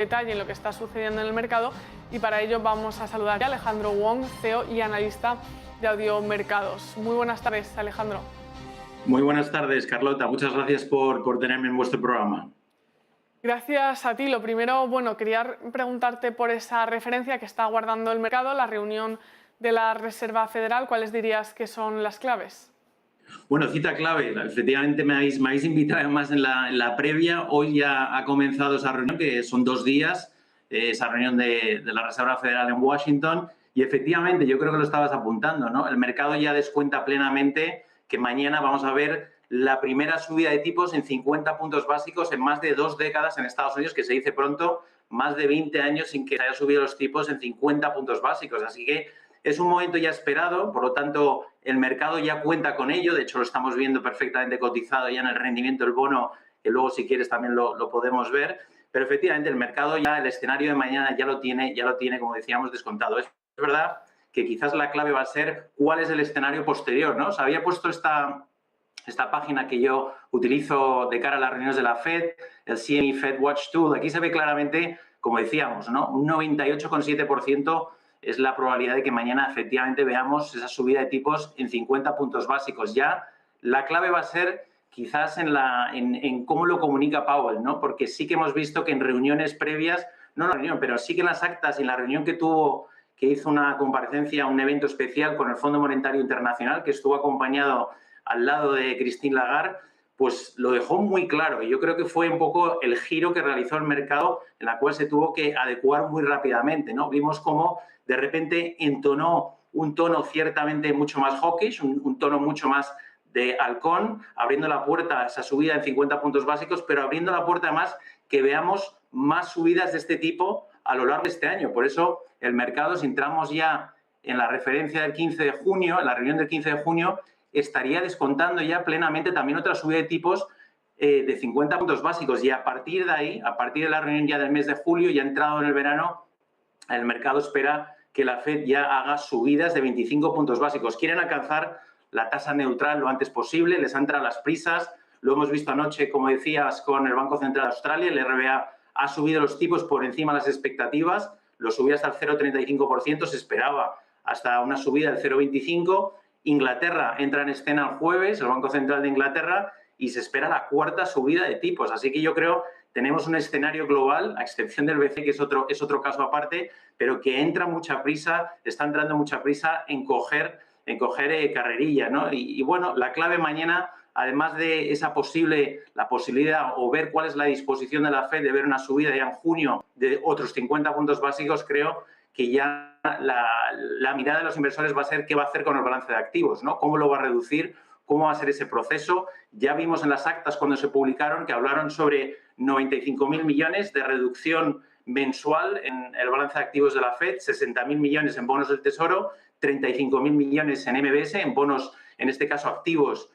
detalle en lo que está sucediendo en el mercado, y para ello vamos a saludar a Alejandro Wong, CEO y analista de Audiomercados. Muy buenas tardes, Alejandro. Muy buenas tardes, Carlota. Muchas gracias por tenerme en vuestro programa. Gracias a ti. Lo primero, quería preguntarte por esa referencia que está guardando el mercado, la reunión de la Reserva Federal. ¿Cuáles dirías que son las claves? Bueno, cita clave. Efectivamente me habéis invitado además en la previa. Hoy ya ha comenzado esa reunión, que son 2 días, esa reunión de la Reserva Federal en Washington. Y efectivamente, yo creo que lo estabas apuntando, ¿no? El mercado ya descuenta plenamente que mañana vamos a ver la primera subida de tipos en 50 puntos básicos en más de 2 décadas en Estados Unidos, que se dice pronto, más de 20 años sin que se haya subido los tipos en 50 puntos básicos. Así que es un momento ya esperado, por lo tanto, el mercado ya cuenta con ello. De hecho, lo estamos viendo perfectamente cotizado ya en el rendimiento del bono, que luego, si quieres, también lo podemos ver. Pero efectivamente, el mercado ya, el escenario de mañana ya lo tiene, como decíamos, descontado. Es verdad que quizás la clave va a ser cuál es el escenario posterior, ¿no? Os había puesto esta página que yo utilizo de cara a las reuniones de la Fed, el CME Fed Watch Tool. Aquí se ve claramente, como decíamos, ¿no? Un 98,7% es la probabilidad de que mañana efectivamente veamos esa subida de tipos en 50 puntos básicos. Ya la clave va a ser quizás en cómo lo comunica Powell, ¿no? Porque sí que hemos visto que en reuniones previas, no en la reunión, pero sí que en las actas y en la reunión que hizo una comparecencia, un evento especial con el Fondo Monetario Internacional, que estuvo acompañado al lado de Christine Lagarde, pues lo dejó muy claro. Y yo creo que fue un poco el giro que realizó el mercado, en la cual se tuvo que adecuar muy rápidamente, ¿no? Vimos cómo de repente entonó un tono ciertamente mucho más hawkish, un tono mucho más de halcón, abriendo la puerta a esa subida en 50 puntos básicos, pero abriendo la puerta además que veamos más subidas de este tipo a lo largo de este año. Por eso el mercado, si entramos ya en la referencia del 15 de junio, en la reunión del 15 de junio, estaría descontando ya plenamente también otra subida de tipos de 50 puntos básicos. Y a partir de ahí, a partir de la reunión ya del mes de julio, ya entrado en el verano, el mercado espera que la Fed ya haga subidas de 25 puntos básicos. Quieren alcanzar la tasa neutral lo antes posible, les han entrado las prisas. Lo hemos visto anoche, como decías, con el Banco Central de Australia. El RBA ha subido los tipos por encima de las expectativas, lo subió hasta el 0,35%, se esperaba hasta una subida del 0,25%. Inglaterra entra en escena el jueves, el Banco Central de Inglaterra, y se espera la 4ª subida de tipos. Así que yo creo tenemos un escenario global, a excepción del BCE, que es otro caso aparte, pero que está entrando mucha prisa en coger carrerilla, ¿no? Y bueno, la clave mañana, además de la posibilidad o ver cuál es la disposición de la Fed de ver una subida ya en junio de otros 50 puntos básicos, creo que ya la mirada de los inversores va a ser qué va a hacer con el balance de activos, ¿no? Cómo lo va a reducir, cómo va a ser ese proceso. Ya vimos en las actas cuando se publicaron que hablaron sobre 95.000 millones de reducción mensual en el balance de activos de la Fed, 60.000 millones en bonos del Tesoro, 35.000 millones en MBS, en bonos, en este caso activos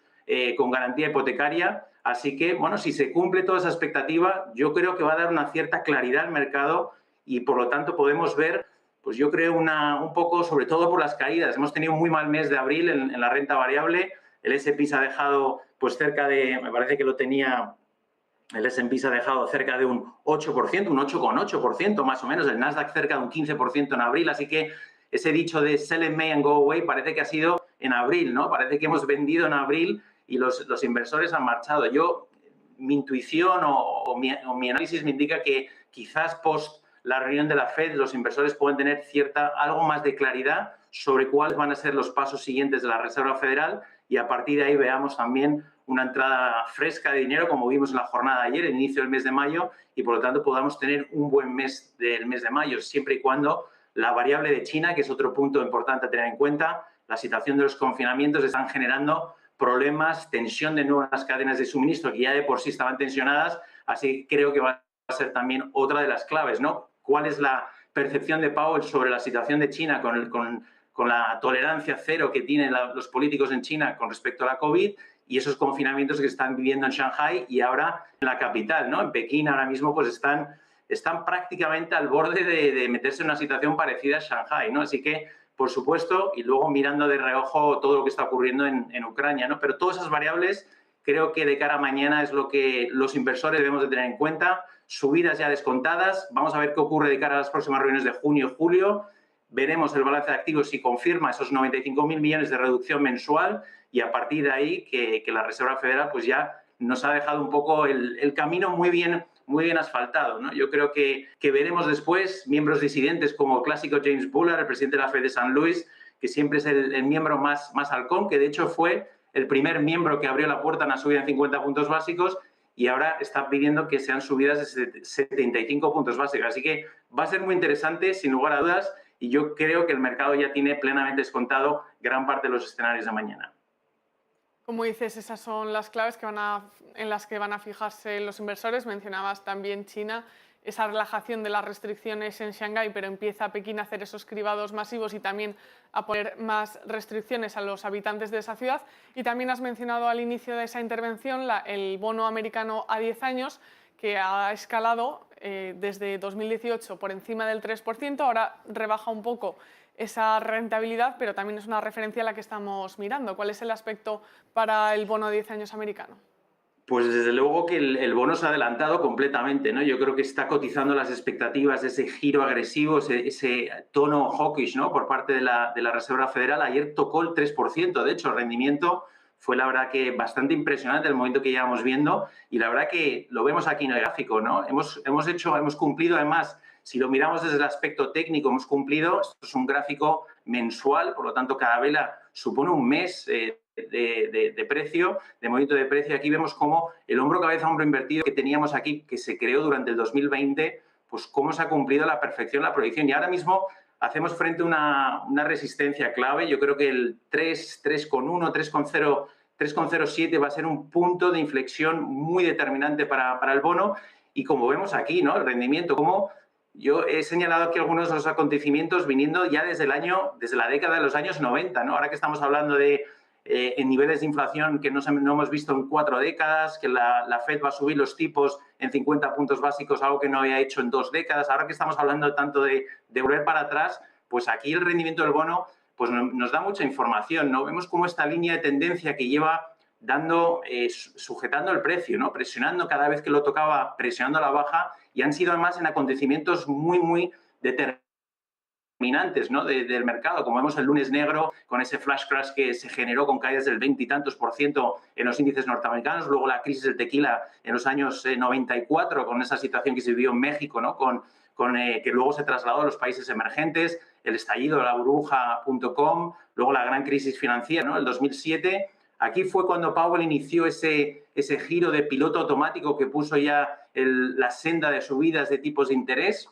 con garantía hipotecaria. Así que, bueno, si se cumple toda esa expectativa, yo creo que va a dar una cierta claridad al mercado y, por lo tanto, podemos ver, pues yo creo un poco, sobre todo por las caídas. Hemos tenido un muy mal mes de abril en la renta variable. El S&P se ha dejado, pues cerca de, me parece que lo tenía, el S&P se ha dejado cerca de un 8%, un 8,8% más o menos, el Nasdaq cerca de un 15% en abril, así que ese dicho de sell in May and go away parece que ha sido en abril, ¿no? Parece que hemos vendido en abril y los inversores han marchado. Mi intuición o mi análisis me indica que quizás post la reunión de la Fed los inversores pueden tener algo más de claridad sobre cuáles van a ser los pasos siguientes de la Reserva Federal y a partir de ahí veamos también una entrada fresca de dinero, como vimos en la jornada de ayer, el inicio del mes de mayo, y por lo tanto podamos tener un buen mes del mes de mayo, siempre y cuando la variable de China, que es otro punto importante a tener en cuenta, la situación de los confinamientos están generando problemas, tensión de nuevas cadenas de suministro que ya de por sí estaban tensionadas, así que creo que va a ser también otra de las claves, ¿no? ¿Cuál es la percepción de Powell sobre la situación de China con la tolerancia cero que tienen los políticos en China con respecto a la COVID y esos confinamientos que están viviendo en Shanghái y ahora en la capital, ¿no? En Pekín ahora mismo pues están prácticamente al borde de meterse en una situación parecida a Shanghái, ¿no? Así que, por supuesto, y luego mirando de reojo todo lo que está ocurriendo en Ucrania, ¿no? Pero todas esas variables creo que de cara a mañana es lo que los inversores debemos de tener en cuenta. Subidas ya descontadas. Vamos a ver qué ocurre de cara a las próximas reuniones de junio y julio. Veremos el balance de activos si confirma esos 95.000 millones de reducción mensual y a partir de ahí que la Reserva Federal pues ya nos ha dejado un poco el camino muy bien asfaltado, ¿no? Yo creo que veremos después miembros disidentes como el clásico James Bullard, el presidente de la Fed de San Luis, que siempre es el miembro más halcón, que de hecho fue el primer miembro que abrió la puerta a una subida en 50 puntos básicos y ahora está pidiendo que sean subidas de 75 puntos básicos. Así que va a ser muy interesante, sin lugar a dudas, y yo creo que el mercado ya tiene plenamente descontado gran parte de los escenarios de mañana. Como dices, esas son las claves en las que van a fijarse los inversores. Mencionabas también China, esa relajación de las restricciones en Shanghái, pero empieza Pekín a hacer esos cribados masivos y también a poner más restricciones a los habitantes de esa ciudad. Y también has mencionado al inicio de esa intervención el bono americano a 10 años, que ha escalado desde 2018 por encima del 3%, ahora rebaja un poco esa rentabilidad, pero también es una referencia a la que estamos mirando. ¿Cuál es el aspecto para el bono de 10 años americano? Pues desde luego que el bono se ha adelantado completamente, ¿no? Yo creo que está cotizando las expectativas de ese giro agresivo, ese tono hawkish, ¿no? Por parte de la Reserva Federal. Ayer tocó el 3%, de hecho el rendimiento fue la verdad que bastante impresionante el momento que llevamos viendo y la verdad que lo vemos aquí en el gráfico, ¿no? Hemos cumplido además, si lo miramos desde el aspecto técnico, hemos cumplido, esto es un gráfico mensual, por lo tanto cada vela supone un mes de precio, de movimiento de precio. Aquí vemos cómo el hombro cabeza hombro invertido que teníamos aquí, que se creó durante el 2020, pues cómo se ha cumplido a la perfección la proyección. Y ahora mismo hacemos frente a una resistencia clave. Yo creo que el 3,1, 3,07 va a ser un punto de inflexión muy determinante para el bono. Y como vemos aquí, ¿no? El rendimiento, como yo he señalado aquí algunos de los acontecimientos viniendo ya desde la década de los años 90, ¿no? Ahora que estamos hablando de en niveles de inflación que no hemos visto en 4 décadas, que la Fed va a subir los tipos en 50 puntos básicos, algo que no había hecho en 2 décadas. Ahora que estamos hablando tanto de volver para atrás, pues aquí el rendimiento del bono pues nos da mucha información, ¿no? Vemos cómo esta línea de tendencia que lleva sujetando el precio, ¿no? Presionando cada vez que lo tocaba, presionando a la baja, y han sido además en acontecimientos muy determinantes, ¿no? del mercado, como vemos el lunes negro con ese flash crash que se generó con caídas del 20 y tantos % en los índices norteamericanos, luego la crisis del tequila en los años 94 con esa situación que se vivió en México, ¿no? Que luego se trasladó a los países emergentes, el estallido de la burbuja.com, luego la gran crisis financiera, ¿no? El 2007. Aquí fue cuando Powell inició ese giro de piloto automático que puso ya la senda de subidas de tipos de interés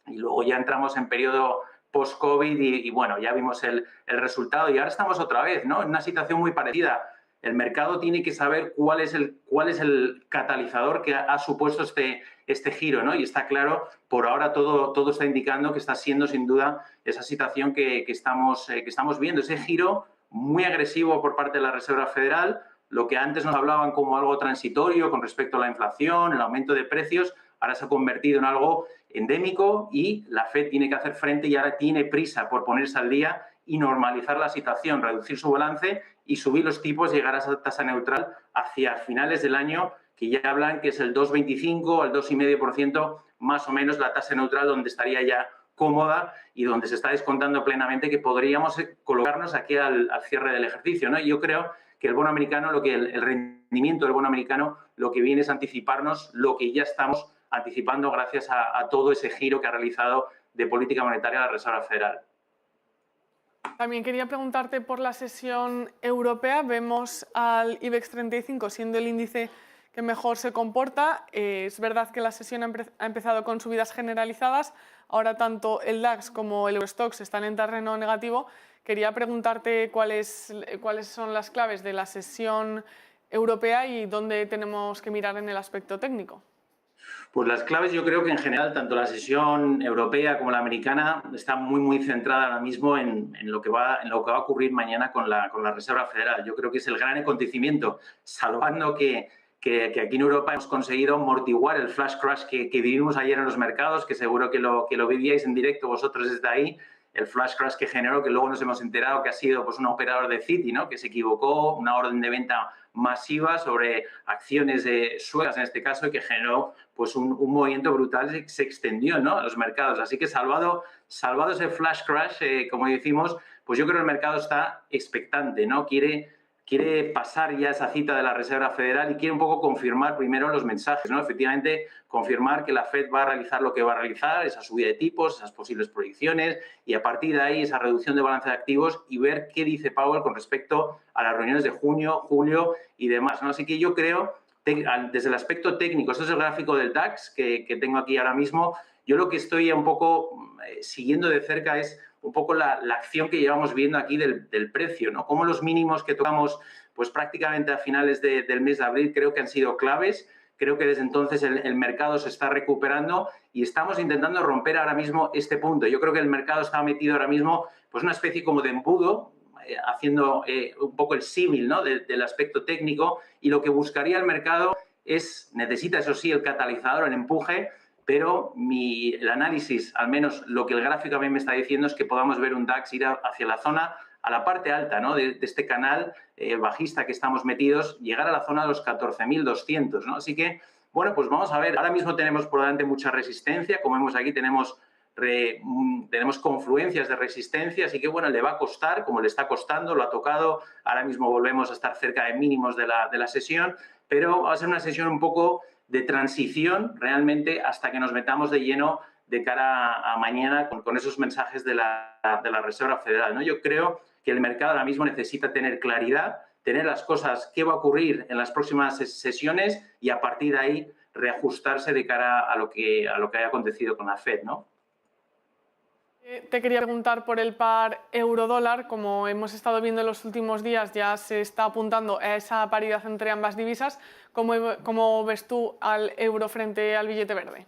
y luego ya entramos en periodo post-COVID y bueno, ya vimos el resultado y ahora estamos otra vez, ¿no? En una situación muy parecida. El mercado tiene que saber cuál es el catalizador que ha supuesto este giro, ¿no? Y está claro, por ahora todo está indicando que está siendo sin duda esa situación que estamos viendo, ese giro muy agresivo por parte de la Reserva Federal, lo que antes nos hablaban como algo transitorio con respecto a la inflación, el aumento de precios, ahora se ha convertido en algo endémico y la Fed tiene que hacer frente y ahora tiene prisa por ponerse al día y normalizar la situación, reducir su balance y subir los tipos, llegar a esa tasa neutral hacia finales del año, que ya hablan que es el 2,25 al 2,5%, más o menos la tasa neutral donde estaría ya cómoda y donde se está descontando plenamente que podríamos colocarnos aquí al cierre del ejercicio, ¿no? Yo creo que el bono americano, el rendimiento del bono americano, lo que viene es anticiparnos lo que ya estamos anticipando gracias a todo ese giro que ha realizado de política monetaria la Reserva Federal. También quería preguntarte por la sesión europea. Vemos al IBEX 35 siendo el índice que mejor se comporta. Es verdad que la sesión ha empezado con subidas generalizadas. Ahora tanto el DAX como el Eurostoxx están en terreno negativo. Quería preguntarte cuáles son las claves de la sesión europea y dónde tenemos que mirar en el aspecto técnico. Pues las claves, yo creo que en general tanto la sesión europea como la americana está muy centrada ahora mismo en lo que va a ocurrir mañana con la Reserva Federal. Yo creo que es el gran acontecimiento, salvando que aquí en Europa hemos conseguido amortiguar el flash crash que vivimos ayer en los mercados, que seguro que lo vivíais en directo vosotros desde ahí. el flash crash que generó, que luego nos hemos enterado que ha sido pues un operador de Citi, ¿no? Que se equivocó, una orden de venta masiva sobre acciones suecas en este caso, y que generó pues un movimiento brutal que se extendió, ¿no? A los mercados. Así que salvado ese flash crash, como decimos, pues yo creo que el mercado está expectante, ¿no? Quiere pasar ya esa cita de la Reserva Federal y quiere un poco confirmar primero los mensajes, ¿no? Efectivamente, confirmar que la Fed va a realizar lo que va a realizar, esa subida de tipos, esas posibles proyecciones, y a partir de ahí esa reducción de balance de activos, y ver qué dice Powell con respecto a las reuniones de junio, julio y demás, ¿no? Así que yo creo, desde el aspecto técnico, este es el gráfico del DAX que tengo aquí ahora mismo, yo lo que estoy un poco siguiendo de cerca es un poco la acción que llevamos viendo aquí del precio, ¿no? Como los mínimos que tocamos pues prácticamente a finales del mes de abril creo que han sido claves. Creo que desde entonces el mercado se está recuperando y estamos intentando romper ahora mismo este punto. Yo creo que el mercado está metido ahora mismo pues una especie como de embudo, haciendo un poco el símil, ¿no? del aspecto técnico, y lo que buscaría el mercado necesita eso sí el catalizador, el empuje, pero el análisis, al menos lo que el gráfico a mí me está diciendo, es que podamos ver un DAX ir hacia la zona, a la parte alta, ¿no? de este canal bajista que estamos metidos, llegar a la zona de los 14.200, ¿no? Así que, bueno, pues vamos a ver. Ahora mismo tenemos por delante mucha resistencia, como vemos aquí tenemos confluencias de resistencia, así que, bueno, le va a costar, como le está costando, lo ha tocado, ahora mismo volvemos a estar cerca de mínimos de la sesión, pero va a ser una sesión un poco de transición realmente hasta que nos metamos de lleno de cara a mañana con esos mensajes de la Reserva Federal, ¿no? Yo creo que el mercado ahora mismo necesita tener claridad, tener las cosas, qué va a ocurrir en las próximas sesiones, y a partir de ahí reajustarse de cara a lo que haya acontecido con la Fed, ¿no? Te quería preguntar por el par euro-dólar. Como hemos estado viendo en los últimos días, ya se está apuntando a esa paridad entre ambas divisas. ¿Cómo ves tú al euro frente al billete verde?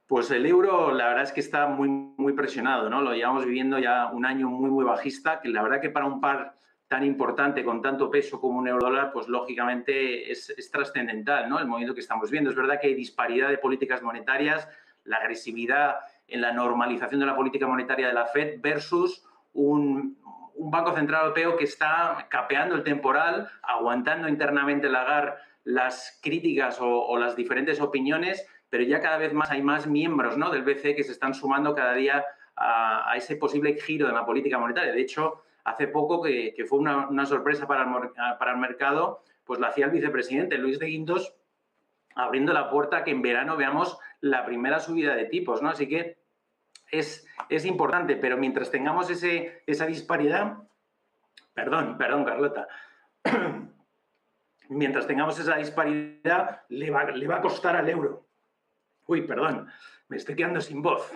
Pues el euro, la verdad es que está muy, muy presionado, ¿no? Lo llevamos viviendo ya un año muy, muy bajista, que la verdad que para un par tan importante, con tanto peso como un euro-dólar, pues lógicamente es trascendental, ¿no? El movimiento que estamos viendo. Es verdad que hay disparidad de políticas monetarias, la agresividad en la normalización de la política monetaria de la Fed versus un Banco Central Europeo que está capeando el temporal, aguantando internamente las críticas o las diferentes opiniones, pero ya cada vez más hay más miembros, ¿no? del BCE que se están sumando cada día a ese posible giro de la política monetaria. De hecho, hace poco, que fue una sorpresa para el mercado, pues lo hacía el vicepresidente Luis de Guindos, abriendo la puerta a que en verano veamos la primera subida de tipos, ¿no? Así que es importante, pero mientras tengamos esa disparidad, perdón, Carlota, mientras tengamos esa disparidad, le va a costar al euro. Uy, perdón, me estoy quedando sin voz.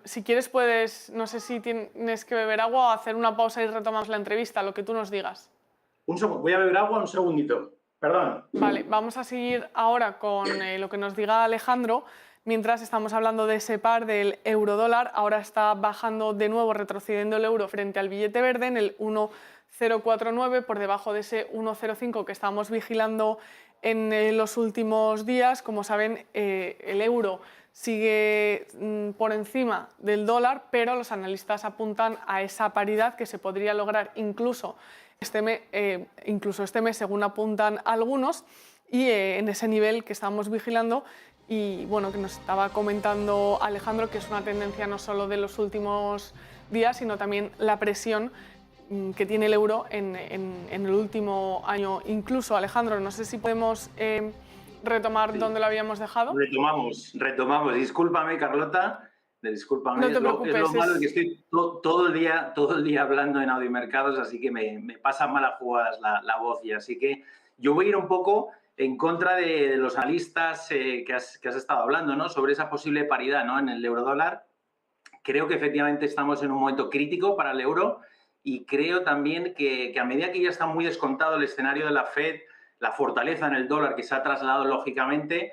Si quieres puedes, no sé si tienes que beber agua o hacer una pausa y retomamos la entrevista, lo que tú nos digas. Un segundo, voy a beber agua un segundito. Perdón. Vale, vamos a seguir ahora con lo que nos diga Alejandro. Mientras estamos hablando de ese par del euro-dólar, ahora está bajando de nuevo, retrocediendo el euro frente al billete verde en el 1,049, por debajo de ese 1,05 que estamos vigilando en los últimos días. Como saben, el euro sigue por encima del dólar, pero los analistas apuntan a esa paridad que se podría lograr incluso este mes, según apuntan algunos, y en ese nivel que estamos vigilando. Y bueno, que nos estaba comentando Alejandro, que es una tendencia no solo de los últimos días, sino también la presión que tiene el euro en el último año. Incluso, Alejandro, no sé si podemos retomar donde lo habíamos dejado. Retomamos. Discúlpame, Carlota. Discúlpame. No te preocupes. Es lo malo que estoy todo el día hablando en audiomercados, así que me pasan malas jugadas la voz ya. Así que yo voy a ir un poco en contra de los analistas que has estado hablando, ¿no? Sobre esa posible paridad, ¿no? En el euro-dólar. Creo que efectivamente estamos en un momento crítico para el euro, y creo también que a medida que ya está muy descontado el escenario de la Fed, la fortaleza en el dólar que se ha trasladado lógicamente,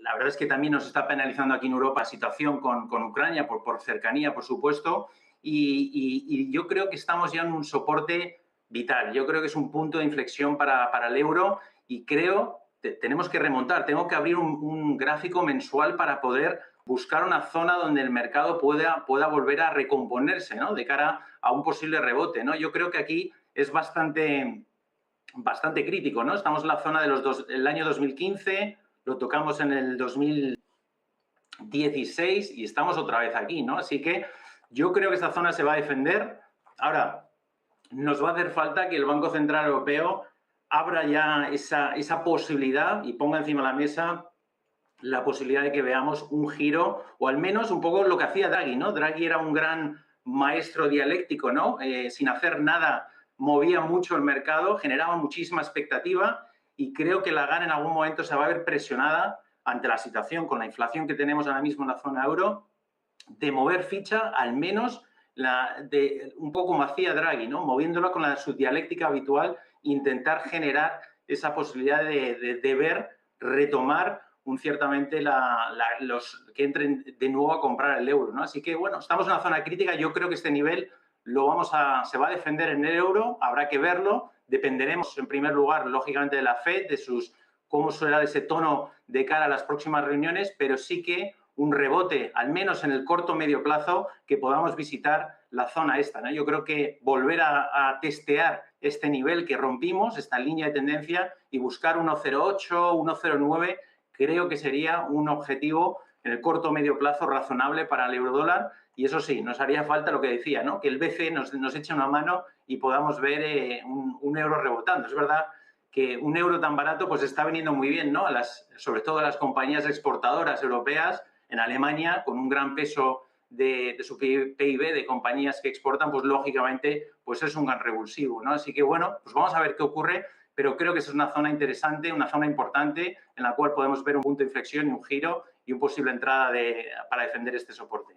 la verdad es que también nos está penalizando aquí en Europa la situación con Ucrania, por cercanía, por supuesto, y yo creo que estamos ya en un soporte vital. Yo creo que es un punto de inflexión para el euro, y creo que tenemos que remontar. Tengo que abrir un gráfico mensual para poder buscar una zona donde el mercado pueda volver a recomponerse, ¿no? De cara a un posible rebote, ¿no? Yo creo que aquí es bastante crítico, ¿no? Estamos en la zona del año 2015, lo tocamos en el 2016 y estamos otra vez aquí, ¿no? Así que yo creo que esta zona se va a defender. Ahora, nos va a hacer falta que el Banco Central Europeo abra ya esa posibilidad y ponga encima de la mesa la posibilidad de que veamos un giro, o al menos un poco lo que hacía Draghi, ¿no? Draghi era un gran maestro dialéctico, ¿no? Sin hacer nada movía mucho el mercado, generaba muchísima expectativa y creo que Lagarde en algún momento se va a ver presionada ante la situación con la inflación que tenemos ahora mismo en la zona euro, de mover ficha, al menos un poco como hacía Draghi, ¿no? Moviéndola con su dialéctica habitual, intentar generar esa posibilidad de ver, retomar ciertamente los que entren de nuevo a comprar el euro, ¿no? Así que, bueno, estamos en una zona crítica. Yo creo que este nivel se va a defender en el euro, habrá que verlo. Dependeremos, en primer lugar, lógicamente, de la FED, cómo será ese tono de cara a las próximas reuniones, pero sí que un rebote, al menos en el corto o medio plazo, que podamos visitar la zona esta, ¿no? Yo creo que volver a testear este nivel que rompimos, esta línea de tendencia, y buscar 1,08, 1,09, creo que sería un objetivo en el corto o medio plazo razonable para el eurodólar. Y eso sí, nos haría falta lo que decía, ¿no? Que el BCE nos eche una mano y podamos ver un euro rebotando. Es verdad que un euro tan barato pues está viniendo muy bien, ¿no? Sobre todo a las compañías exportadoras europeas. En Alemania, con un gran peso de su PIB, de compañías que exportan, pues lógicamente pues es un gran revulsivo, ¿no? Así que, bueno, pues vamos a ver qué ocurre, pero creo que esa es una zona interesante, una zona importante en la cual podemos ver un punto de inflexión y un giro y una posible entrada para defender este soporte.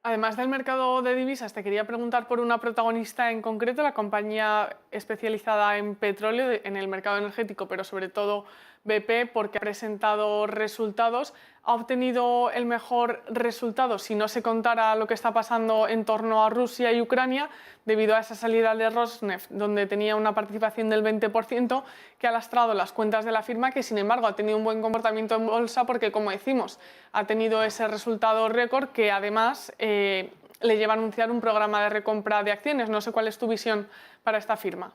Además del mercado de divisas, te quería preguntar por una protagonista en concreto, la compañía especializada en petróleo, en el mercado energético, pero sobre todo BP, porque ha presentado resultados. Ha obtenido el mejor resultado, si no se contara lo que está pasando en torno a Rusia y Ucrania, debido a esa salida de Rosneft, donde tenía una participación del 20%, que ha lastrado las cuentas de la firma, que sin embargo ha tenido un buen comportamiento en bolsa porque, como decimos, ha tenido ese resultado récord que además le lleva a anunciar un programa de recompra de acciones. No sé cuál es tu visión para esta firma.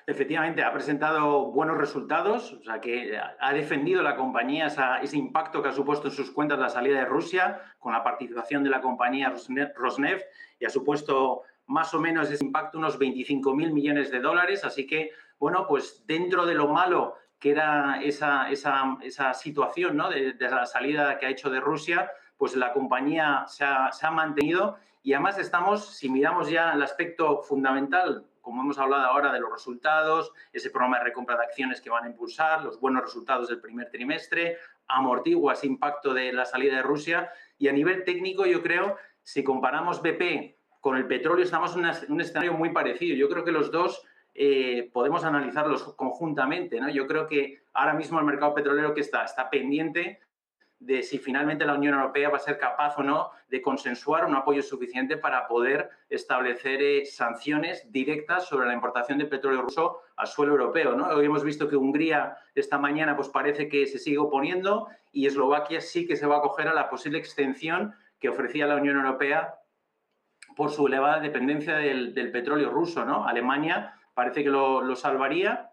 Efectivamente, ha presentado buenos resultados, o sea que ha defendido la compañía ese impacto que ha supuesto en sus cuentas la salida de Rusia, con la participación de la compañía Rosneft, y ha supuesto más o menos ese impacto unos 25.000 millones de dólares. Así que, bueno, pues dentro de lo malo que era esa situación, ¿no? de la salida que ha hecho de Rusia, pues la compañía se ha mantenido. Y además si miramos ya el aspecto fundamental, como hemos hablado ahora de los resultados, ese programa de recompra de acciones que van a impulsar, los buenos resultados del primer trimestre, amortigua ese impacto de la salida de Rusia. Y a nivel técnico, yo creo, si comparamos BP con el petróleo, estamos en un escenario muy parecido. Yo creo que los dos podemos analizarlos conjuntamente, ¿no? Yo creo que ahora mismo el mercado petrolero que está pendiente de si finalmente la Unión Europea va a ser capaz o no de consensuar un apoyo suficiente para poder establecer sanciones directas sobre la importación de petróleo ruso al suelo europeo, ¿no? Hoy hemos visto que Hungría esta mañana pues parece que se sigue oponiendo y Eslovaquia sí que se va a acoger a la posible extensión que ofrecía la Unión Europea por su elevada dependencia del petróleo ruso, ¿no? Alemania parece que lo salvaría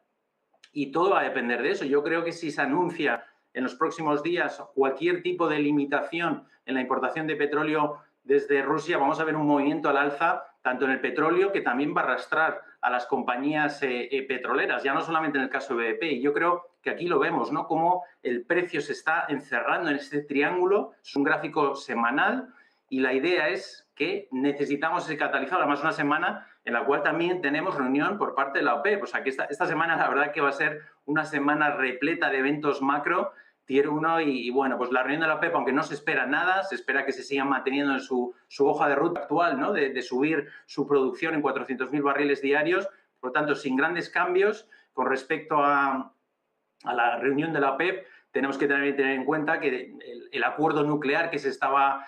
y todo va a depender de eso. Yo creo que si se anuncia en los próximos días cualquier tipo de limitación en la importación de petróleo desde Rusia, vamos a ver un movimiento al alza, tanto en el petróleo, que también va a arrastrar a las compañías petroleras, ya no solamente en el caso de BP. Y yo creo que aquí lo vemos, ¿no? Cómo el precio se está encerrando en este triángulo. Es un gráfico semanal y la idea es que necesitamos ese catalizador. Además, una semana en la cual también tenemos reunión por parte de la OPEP. O sea, que esta semana la verdad que va a ser una semana repleta de eventos macro, Tier 1 y bueno, pues la reunión de la OPEP, aunque no se espera nada, se espera que se sigan manteniendo en su hoja de ruta actual, ¿no? De subir su producción en 400.000 barriles diarios, por lo tanto, sin grandes cambios con respecto a la reunión de la OPEP. Tenemos que tener en cuenta que el acuerdo nuclear que se estaba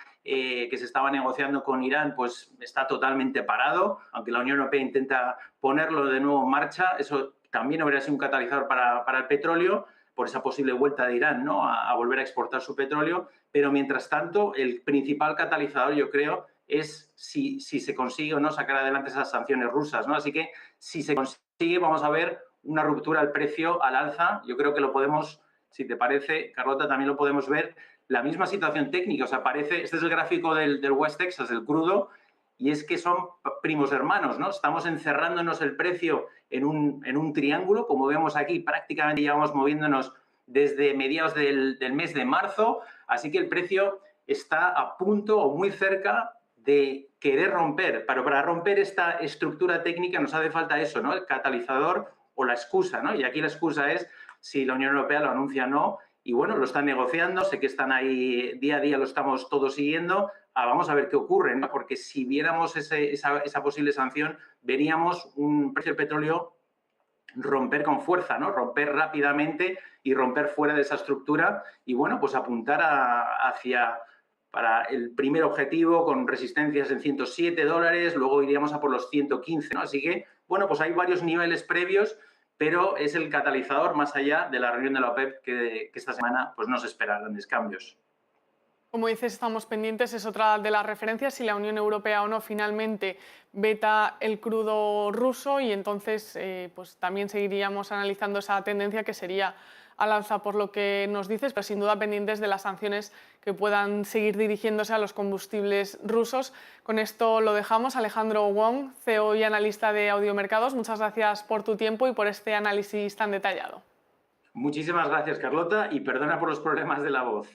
negociando con Irán pues está totalmente parado, aunque la Unión Europea intenta ponerlo de nuevo en marcha. Eso también habría sido un catalizador para el petróleo. por esa posible vuelta de Irán, ¿no?, a volver a exportar su petróleo, pero mientras tanto el principal catalizador, yo creo, es si se consigue o no sacar adelante esas sanciones rusas, ¿no? Así que si se consigue, vamos a ver una ruptura al precio al alza. Yo creo que lo podemos, si te parece, Carlota, también lo podemos ver. La misma situación técnica, o sea, parece, este es el gráfico del West Texas, del crudo, y es que son primos hermanos, ¿no? Estamos encerrándonos el precio en un triángulo, como vemos aquí, prácticamente llevamos moviéndonos desde mediados del mes de marzo, así que el precio está a punto o muy cerca de querer romper, pero para romper esta estructura técnica nos hace falta eso, ¿no?, el catalizador o la excusa, ¿no? Y aquí la excusa es si la Unión Europea lo anuncia o no, y bueno, lo están negociando, sé que están ahí día a día, lo estamos todos siguiendo. Vamos a ver qué ocurre, ¿no? Porque si viéramos esa posible sanción, veríamos un precio del petróleo romper con fuerza, ¿no?, romper rápidamente y romper fuera de esa estructura y, bueno, pues apuntar hacia para el primer objetivo con resistencias en $107, luego iríamos a por los 115, ¿no? Así que, bueno, pues hay varios niveles previos, pero es el catalizador más allá de la reunión de la OPEP que esta semana pues no se esperan grandes cambios. Como dices, estamos pendientes, es otra de las referencias, si la Unión Europea o no finalmente veta el crudo ruso y entonces pues también seguiríamos analizando esa tendencia que sería al alza por lo que nos dices, pero sin duda pendientes de las sanciones que puedan seguir dirigiéndose a los combustibles rusos. Con esto lo dejamos. Alejandro Wong, CEO y analista de Audiomercados, muchas gracias por tu tiempo y por este análisis tan detallado. Muchísimas gracias, Carlota, y perdona por los problemas de la voz.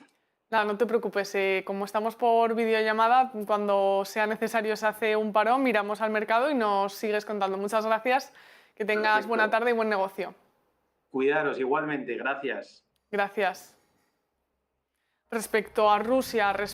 Nada, no te preocupes, como estamos por videollamada, cuando sea necesario se hace un parón, miramos al mercado y nos sigues contando. Muchas gracias, que tengas Perfecto. buena tarde y buen negocio. Cuidaros igualmente, gracias. Gracias. Respecto a Rusia,